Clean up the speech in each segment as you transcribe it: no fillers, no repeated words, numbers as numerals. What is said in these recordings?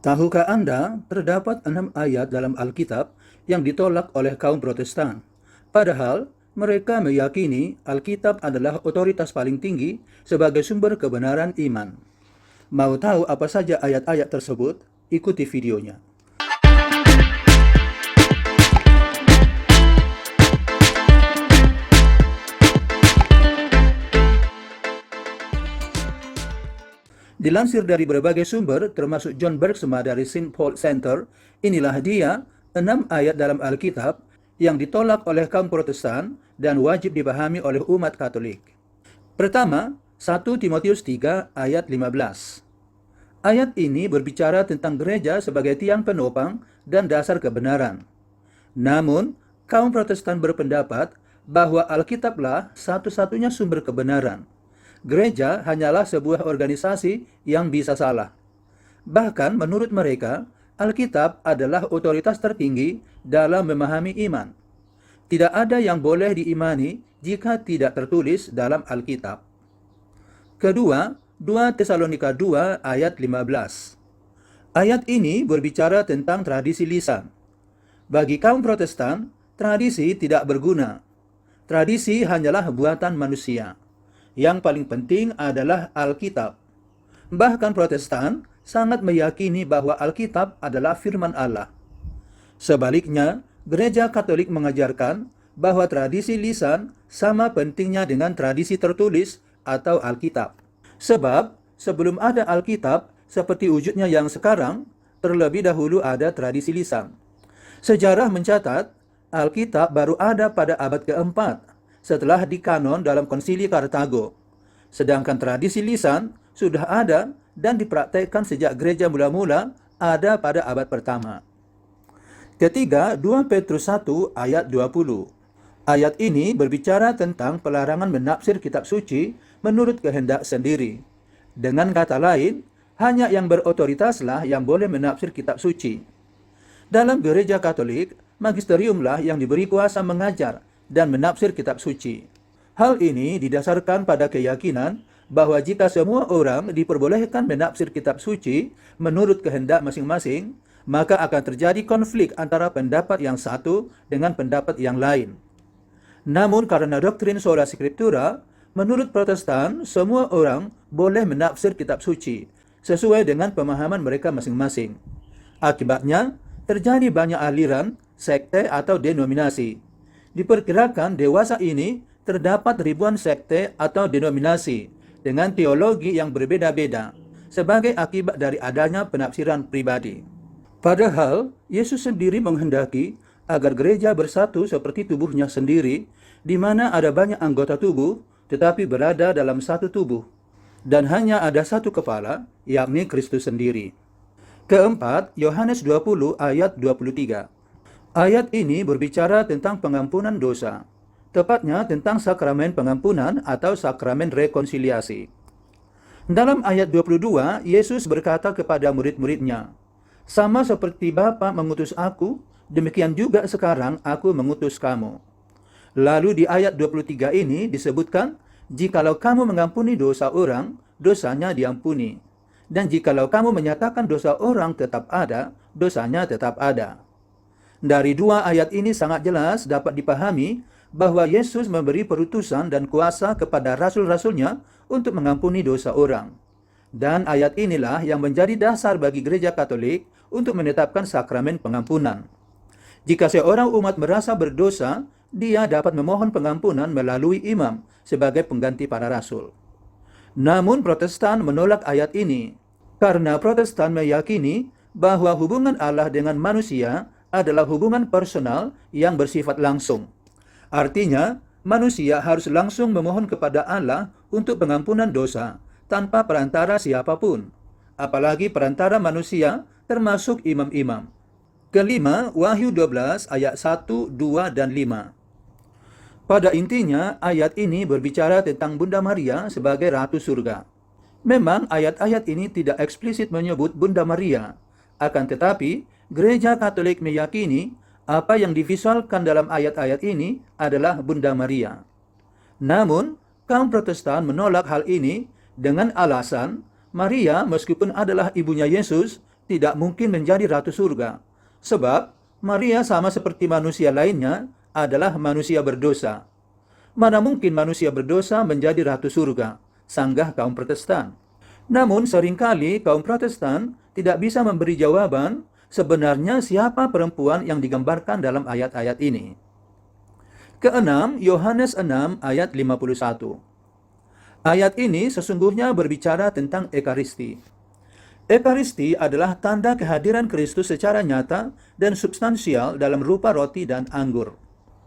Tahukah Anda, terdapat 6 ayat dalam Alkitab yang ditolak oleh kaum Protestan. Padahal, mereka meyakini Alkitab adalah otoritas paling tinggi sebagai sumber kebenaran iman. Mau tahu apa saja ayat-ayat tersebut? Ikuti videonya. Dilansir dari berbagai sumber, termasuk John Bergsma dari St. Paul Center, inilah dia 6 ayat dalam Alkitab yang ditolak oleh kaum Protestan dan wajib dipahami oleh umat Katolik. Pertama, 1 Timotius 3 ayat 15. Ayat ini berbicara tentang gereja sebagai tiang penopang dan dasar kebenaran. Namun, kaum Protestan berpendapat bahwa Alkitablah satu-satunya sumber kebenaran. Gereja hanyalah sebuah organisasi yang bisa salah. Bahkan menurut mereka, Alkitab adalah otoritas tertinggi dalam memahami iman. Tidak ada yang boleh diimani jika tidak tertulis dalam Alkitab. Kedua, 2 Tesalonika 2 ayat 15. Ayat ini berbicara tentang tradisi lisan. Bagi kaum Protestan, tradisi tidak berguna. Tradisi hanyalah buatan manusia. Yang paling penting adalah Alkitab. Bahkan Protestan sangat meyakini bahwa Alkitab adalah firman Allah. Sebaliknya, Gereja Katolik mengajarkan bahwa tradisi lisan sama pentingnya dengan tradisi tertulis atau Alkitab. Sebab, sebelum ada Alkitab seperti wujudnya yang sekarang, terlebih dahulu ada tradisi lisan. Sejarah mencatat, Alkitab baru ada pada abad keempat, setelah dikanon dalam Konsili Kartago. Sedangkan tradisi lisan sudah ada dan dipraktekkan sejak gereja mula-mula ada pada abad pertama. Ketiga, 2 Petrus 1 ayat 20. Ayat ini berbicara tentang pelarangan menafsir kitab suci menurut kehendak sendiri. Dengan kata lain, hanya yang berotoritaslah yang boleh menafsir kitab suci. Dalam gereja Katolik, magisteriumlah yang diberi kuasa mengajar dan menafsir kitab suci. Hal ini didasarkan pada keyakinan bahwa jika semua orang diperbolehkan menafsir kitab suci menurut kehendak masing-masing, maka akan terjadi konflik antara pendapat yang satu dengan pendapat yang lain. Namun karena doktrin sola scriptura, menurut Protestan, semua orang boleh menafsir kitab suci sesuai dengan pemahaman mereka masing-masing. Akibatnya, terjadi banyak aliran, sekte atau denominasi. Diperkirakan dewasa ini terdapat ribuan sekte atau denominasi dengan teologi yang berbeda-beda sebagai akibat dari adanya penafsiran pribadi. Padahal, Yesus sendiri menghendaki agar gereja bersatu seperti tubuhnya sendiri, di mana ada banyak anggota tubuh, tetapi berada dalam satu tubuh. Dan hanya ada satu kepala, yakni Kristus sendiri. Keempat, Yohanes 20 ayat 23. Ayat ini berbicara tentang pengampunan dosa, tepatnya tentang sakramen pengampunan atau sakramen rekonsiliasi. Dalam ayat 22, Yesus berkata kepada murid-muridnya, "Sama seperti Bapa mengutus aku, demikian juga sekarang aku mengutus kamu." Lalu di ayat 23 ini disebutkan, "Jikalau kamu mengampuni dosa orang, dosanya diampuni. Dan jikalau kamu menyatakan dosa orang tetap ada, dosanya tetap ada." Dari dua ayat ini sangat jelas dapat dipahami bahwa Yesus memberi perutusan dan kuasa kepada rasul-rasulnya untuk mengampuni dosa orang. Dan ayat inilah yang menjadi dasar bagi gereja Katolik untuk menetapkan sakramen pengampunan. Jika seorang umat merasa berdosa, dia dapat memohon pengampunan melalui imam sebagai pengganti para rasul. Namun Protestan menolak ayat ini, karena Protestan meyakini bahwa hubungan Allah dengan manusia adalah hubungan personal yang bersifat langsung. Artinya, manusia harus langsung memohon kepada Allah untuk pengampunan dosa tanpa perantara siapapun, apalagi perantara manusia termasuk imam-imam. Kelima, Wahyu 12 ayat 1, 2, dan 5. Pada intinya, ayat ini berbicara tentang Bunda Maria sebagai Ratu Surga. Memang ayat-ayat ini tidak eksplisit menyebut Bunda Maria, akan tetapi Gereja Katolik meyakini apa yang divisualkan dalam ayat-ayat ini adalah Bunda Maria. Namun, kaum Protestan menolak hal ini dengan alasan Maria meskipun adalah ibunya Yesus, tidak mungkin menjadi ratu surga, sebab Maria sama seperti manusia lainnya adalah manusia berdosa. Mana mungkin manusia berdosa menjadi ratu surga, sanggah kaum Protestan. Namun seringkali kaum Protestan tidak bisa memberi jawaban sebenarnya siapa perempuan yang digambarkan dalam ayat-ayat ini. Keenam, Yohanes 6 ayat 51. Ayat ini sesungguhnya berbicara tentang Ekaristi. Ekaristi adalah tanda kehadiran Kristus secara nyata dan substansial dalam rupa roti dan anggur.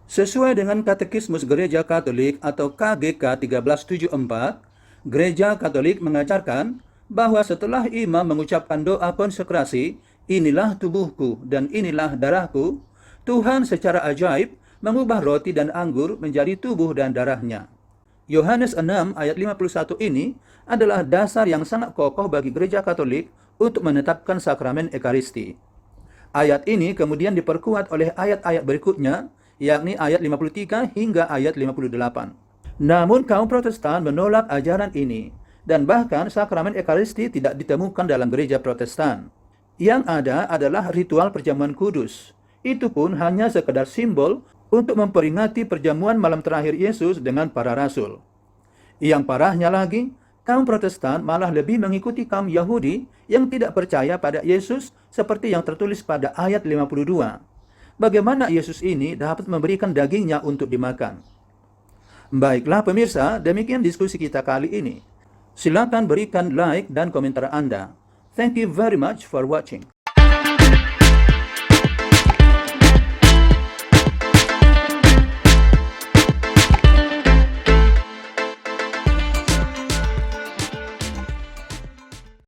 Sesuai dengan Katekismus Gereja Katolik atau KGK 1374, Gereja Katolik mengajarkan bahwa setelah imam mengucapkan doa konsekrasi, inilah tubuhku dan inilah darahku, Tuhan secara ajaib mengubah roti dan anggur menjadi tubuh dan darahnya. Yohanes 6 ayat 51 ini adalah dasar yang sangat kokoh bagi Gereja Katolik untuk menetapkan sakramen Ekaristi. Ayat ini kemudian diperkuat oleh ayat-ayat berikutnya, yakni ayat 53 hingga ayat 58. Namun kaum Protestan menolak ajaran ini, dan bahkan sakramen Ekaristi tidak ditemukan dalam gereja Protestan. Yang ada adalah ritual perjamuan kudus. Itu pun hanya sekedar simbol untuk memperingati perjamuan malam terakhir Yesus dengan para rasul. Yang parahnya lagi, kaum Protestan malah lebih mengikuti kaum Yahudi yang tidak percaya pada Yesus seperti yang tertulis pada ayat 52. Bagaimana Yesus ini dapat memberikan dagingnya untuk dimakan? Baiklah pemirsa, demikian diskusi kita kali ini. Silakan berikan like dan komentar Anda. Thank you very much for watching.